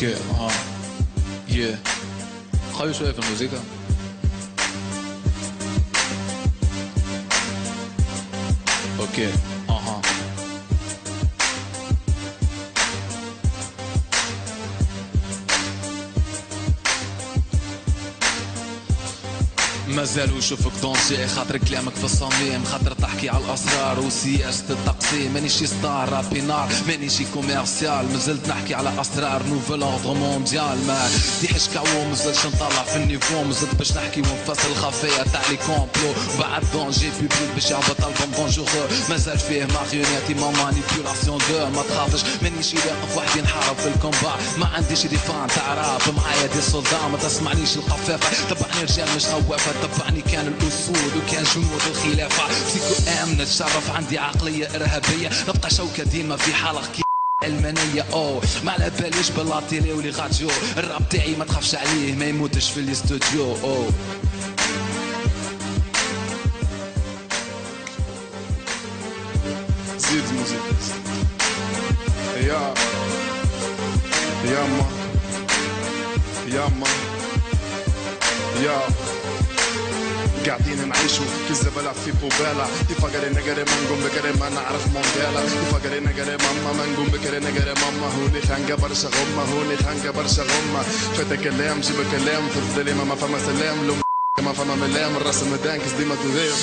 اوكي قوي شويه في الموسيقى. اوكي مازال وشوفك دونجي، خاطر كلامك في الصميم، خاطر تحكي على الاسرار وسياسة التقسيم. مانيش شي ستار رابي نار، مانيش شي كوميرسيال، مازلت نحكي على اسرار نوفل اوردر مونديال. ما ديحش كاو مازلتش نطلع في النيفو، مازلت باش نحكي ونفصل الخفية تاع لي كومبلو. بعد دونجي بيبليك باش يهبط البوم بونجور، مازال فيه ماريونيتي ما مانيبيولاسيون دو. ما تخافش مانيش واقف وحدي نحارب في الكومبا، ما عنديش دي فان تاع راب، معايا دي سولدا. ما تسمعنيش القفافة، تبعني رجال مش خوافة، تبعني كان الاسود وكان جنود الخلافه. فيكو امن نتشرف، عندي عقليه ارهابيه، نبقى شوكه ديما في حلق كي المانيه. ما على باليش باللاتيلي ولي راديو، الراب تاعي ما تخافش عليه، ما يموتش في الاستوديو. زيد موسيقى ياما قاعدين نعيشو كي الزبالة في بوبالة. يفقري نقري ما نقوم بكري ما نعرف مونديالا. يفقري نقري ماما ما نقوم بكري نقري ماما. هوني خانقة برشا غمة، هوني خانقة برشا غمة. فتا كلام جيب كلام في الظليمة، ما فما سلام لو ما فما ملام. الراس مدانكس ديما تغير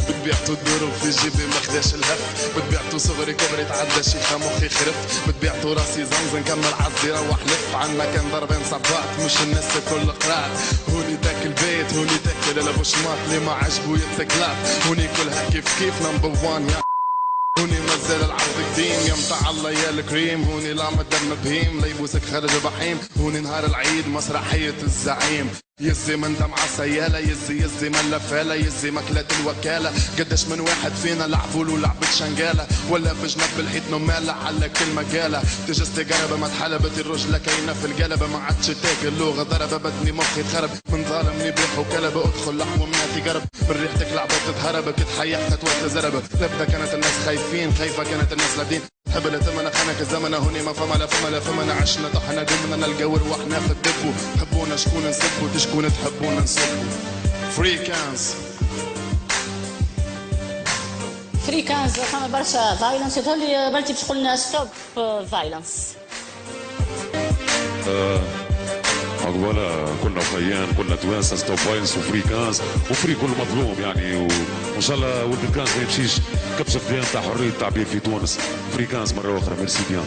بتبيعتو الدور في جيبي ما خداش الهف. بتبيعتو صغري كبري تعدى شيخة مخي خرف. بتبيعتو راسي زنزن كمل عزي روح لف. عنا كان ضربين صبات مش الناس كل قرات. هوني داك البيت هوني داك لا بوشمات اللي ما عجبو يتكلات. هوني كلها كيف كيف نمبر وان يا هوني مازال العرض قديم يا متاع الله يا الكريم. هوني لا مدام بهيم لا يبوسك خارج بحيم. هوني نهار العيد مسرحية الزعيم. يزي من دمع سيالة، يزي من لفالة، يزي مكلة الوكالة. قداش من واحد فينا لعبوا له لعبة شنقالة، ولا بجنب الحيط نمالة على كل مقالة. تجست قربة ما تحلبت الرجلة كاينة في القلبة، ما عادش تاكل لغة ضربة بدني مخي تخرب. من ظالمني بيح وكلبة ادخل لحم ومناتي قرب. من ريحتك لعبة تتهرب كتحيح تتوت زربة. لبدا كانت الناس خايفين خايفة كانت الناس لابدين. حب لتمنا خانك الزمن هوني ما فما لا فما لا فما. عشنا طحنا دمنا نلقى ورواحنا في الدبو. حبونا شكون نسبو تشكون تحبونا نسبو. فريكانز فما برشا فايلنس. يظهرلي بلتي باش تقولنا ستوب فايلنس. عقبالها كنا خيان كنا توانسه ستوب فايلنس وفريكانز وفري كل مظلوم يعني. وان شاء الله ولد الكانز ما يمشيش كبش فدان تاع حريه التعبير في تونس. فريكانز مره اخرى ميرسي بيان.